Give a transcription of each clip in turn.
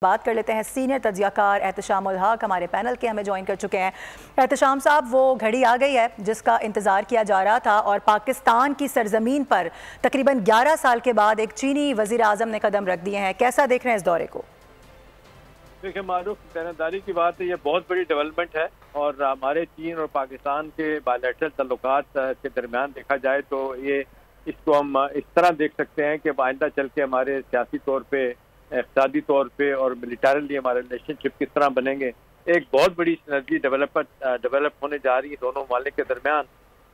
बात कर लेते हैं सीनियर तज्ज़ियाकार एहतशाम उल हक हमारे पैनल के हमें ज्वाइन कर चुके हैं। एहतशाम साहब, वो घड़ी आ गई है जिसका इंतज़ार किया जा रहा था और पाकिस्तान की सरजमीन पर तकरीबन 11 साल के बाद एक चीनी वज़ीर आज़म ने कदम रख दिए हैं। कैसा देख रहे हैं इस दौरे को? देखिए मारूफ, देनदारी की बात है, ये बहुत बड़ी डेवलपमेंट है और हमारे चीन और पाकिस्तान के बायलैटरल तल्लुकात के दरमियान देखा जाए तो ये इसको हम इस तरह देख सकते हैं कि आइंदा चल के हमारे सियासी तौर पे, इक़्तिसादी तौर पे और मिलिटरीली हमारे रिलेशनशिप किस तरह बनेंगे। एक बहुत बड़ी सिनर्जी डेवलप होने जा रही है दोनों ममालिक के दरमियान।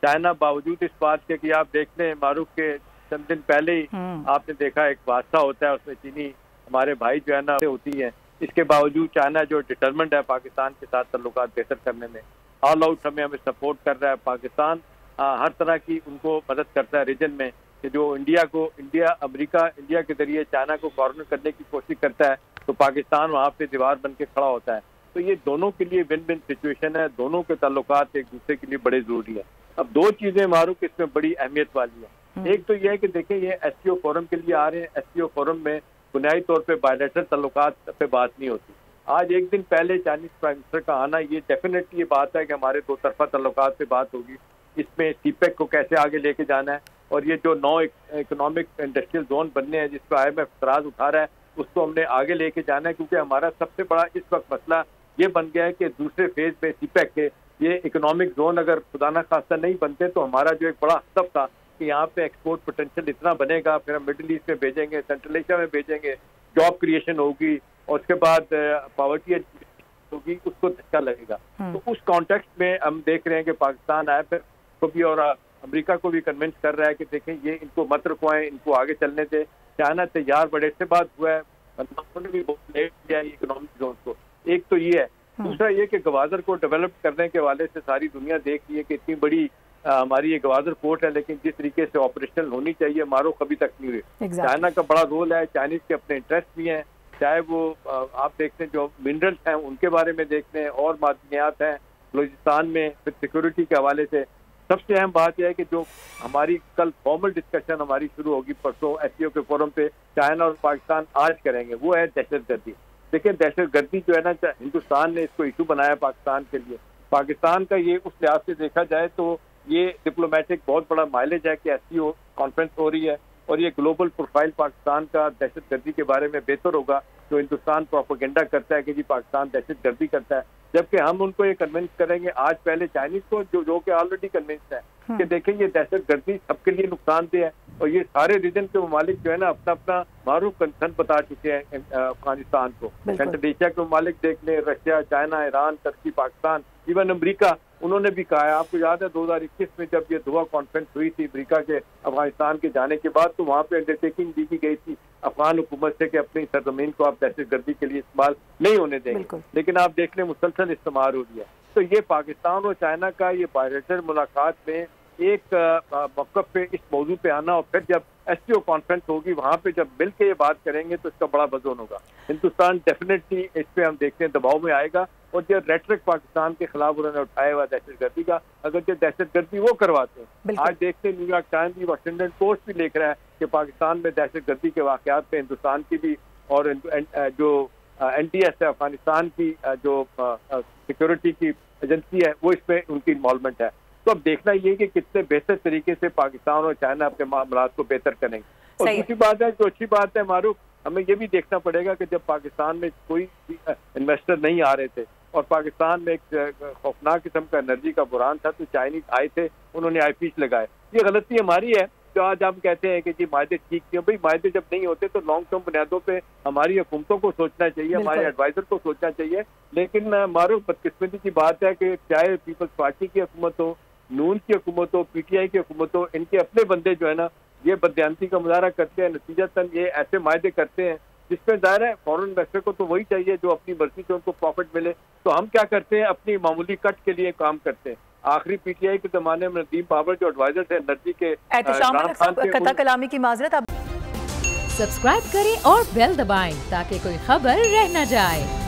चाइना बावजूद इस बात के कि आप देख लें मारूफ के चंद दिन पहले ही आपने देखा एक हादसा होता है, उसमें चीनी हमारे भाई जो है ना होती है। इसके बावजूद चाइना जो डिटरमेंट है पाकिस्तान के साथ ताल्लुकात बेहतर करने में, ऑल आउट हमें सपोर्ट कर रहा है। पाकिस्तान हर तरह की उनको मदद करता है रीजन में कि जो अमेरिका इंडिया के जरिए चाइना को कॉर्नर करने की कोशिश करता है तो पाकिस्तान वहाँ पे दीवार बन के खड़ा होता है। तो ये दोनों के लिए विन विन सिचुएशन है, दोनों के ताल्लुकात एक दूसरे के लिए बड़े जरूरी है। अब दो चीजें मारूफ इसमें बड़ी अहमियत वाली है। एक तो ये है कि देखें ये SCO फोरम के लिए आ रहे हैं। SCO फोरम में बुनियादी तौर पे बायलैटरल तल्लुकात पे बात नहीं होती। आज एक दिन पहले चाइनीज प्राइम मिनिस्टर का आना ये डेफिनेटली ये बात है कि हमारे दो तरफा तल्लुकात पे बात होगी। इसमें CPEC को कैसे आगे लेके जाना है और ये जो 9 इकोनॉमिक इंडस्ट्रियल जोन बनने हैं जिस पर IMF इतराज उठा रहा है उसको हमने आगे लेके जाना है, क्योंकि हमारा सबसे बड़ा इस वक्त मसला ये बन गया है कि दूसरे फेज में CPEC के ये इकोनॉमिक जोन अगर खुदा ना खास्ता नहीं बनते तो हमारा जो एक बड़ा हदफ था कि यहाँ पे एक्सपोर्ट पोटेंशियल इतना बनेगा, फिर हम मिडिल ईस्ट में भेजेंगे, सेंट्रल एशिया में भेजेंगे, जॉब क्रिएशन होगी और उसके बाद पॉवर्टी होगी, उसको धक्का लगेगा। तो उस कॉन्टेक्स्ट में हम देख रहे हैं कि पाकिस्तान IMF को भी और अमेरिका को भी कन्विंस कर रहा है कि देखें ये इनको मत रुकवाएं, इनको आगे चलने दे। चाइना तैयार बड़े से बात हुआ है, उन्होंने भी बहुत लेट किया है इकोनॉमिक जोन को। एक तो ये है, दूसरा ये कि गवादर को डेवलप करने के हवाले से सारी दुनिया देख रही है कि इतनी बड़ी हमारी ये गवादर पोर्ट है, लेकिन जिस तरीके से ऑपरेशनल होनी चाहिए मारूफ कभी तक नहीं हुई। चाइना का बड़ा रोल है, चाइनीज के अपने इंटरेस्ट भी हैं, चाहे वो आप देखते हैं जो मिनरल्स हैं उनके बारे में देखते हैं और मादनियात हैं बलूचिस्तान में, फिर सिक्योरिटी के हवाले से सबसे अहम बात यह है कि जो हमारी कल फॉर्मल डिस्कशन हमारी शुरू होगी परसों SCO के फोरम पे चाइना और पाकिस्तान आज करेंगे, वो है दहशतगर्दी। देखिए दहशतगर्दी जो है ना, हिंदुस्तान ने इसको इशू बनाया पाकिस्तान के लिए। पाकिस्तान का ये उस लिहाज से देखा जाए तो ये डिप्लोमेटिक बहुत बड़ा माइलेज है कि SCO कॉन्फ्रेंस हो रही है और ये ग्लोबल प्रोफाइल पाकिस्तान का दहशतगर्दी के बारे में बेहतर होगा। जो हिंदुस्तान प्रोपेगेंडा करता है कि जी पाकिस्तान दहशतगर्दी करता है, जबकि हम उनको ये कन्विंस करेंगे आज पहले चाइनीज को जो कि ऑलरेडी कन्विंस है कि देखें ये दहशतगर्दी सबके लिए नुकसानदेह है और ये सारे रीजन के ममालिक जो है ना अपना अपना मारूफ कंसर्न बता चुके हैं अफगानिस्तान को। सेंट्रल एशिया के ममालिक देख लें, रशिया, चाइना, ईरान, तुर्की, पाकिस्तान, इवन अमरीका, उन्होंने भी कहा है। आपको याद है 2021 में जब ये दोहा कॉन्फ्रेंस हुई थी अमरीका के अफगानिस्तान के जाने के बाद, तो वहाँ पे अंडरटेकिंग दी गई थी अफगान हुकूमत से कि अपनी सरजमीन को आप दहशतगर्दी के लिए इस्तेमाल नहीं होने देंगे, लेकिन आप देख लें मुसलसल इस्तेमाल हो रही है। तो ये पाकिस्तान और चाइना का ये बायलैटरल मुलाकात में एक मौक़िफ़ पे इस मौजू पे आना और फिर जब SCO कॉन्फ्रेंस होगी वहाँ पे जब मिल के ये बात करेंगे तो इसका बड़ा वजन होगा। हिंदुस्तान डेफिनेटली इस पे हम देखते हैं दबाव में आएगा और जो रेटरिक पाकिस्तान के खिलाफ उन्होंने उठाया हुआ दहशतगर्दी का, अगर जो दहशतगर्दी वो करवाते हैं, आज देखते हैं न्यूयॉर्क टाइम्स भी, वाशिंगटन पोस्ट भी लिख रहा है कि पाकिस्तान में दहशतगर्दी के वाक़यात पे हिंदुस्तान की भी और जो NTS है अफगानिस्तान की जो सिक्योरिटी की एजेंसी है वो इसमें उनकी इन्वॉल्वमेंट है। तो अब देखना ये कि कितने बेहतर तरीके से पाकिस्तान और चाइना अपने मामलात को बेहतर करेंगे। और दूसरी बात है, जो अच्छी बात है मारूफ, हमें ये भी देखना पड़ेगा कि जब पाकिस्तान में कोई इन्वेस्टर नहीं आ रहे थे और पाकिस्तान में एक खौफनाक किस्म का एनर्जी का बुरान था तो चाइनीज आए थे, उन्होंने IPs लगाए। ये गलती हमारी है जो आज हम कहते हैं कि जी मायदे ठीक थे। भाई मायदे जब नहीं होते तो लॉन्ग टर्म बुनियादों पे हमारी हुकूमतों को सोचना चाहिए, हमारे एडवाइजर को सोचना चाहिए। लेकिन मारूफ बदकिस्मती की बात है कि चाहे पीपल्स पार्टी की हुकूमत हो, नून की हुकूमत हो, PTI की हुकूमत हो, इनके अपने बंदे जो है ना ये बदयांती का मुजाहरा करते हैं, नतीजतन ये ऐसे मायदे करते हैं जिसमें दायरा है फॉरेन इन्वेस्टर को तो वही चाहिए जो अपनी मर्जी से उनको प्रॉफिट मिले। तो हम क्या करते हैं, अपनी मामूली कट के लिए काम करते हैं। आखिरी PTI के जमाने में नदीम बाबर जो एडवाइजर थे एनर्जी के, कता कलामी की माजरत। सब्सक्राइब करें और बेल दबाएं ताकि कोई खबर रह न जाए।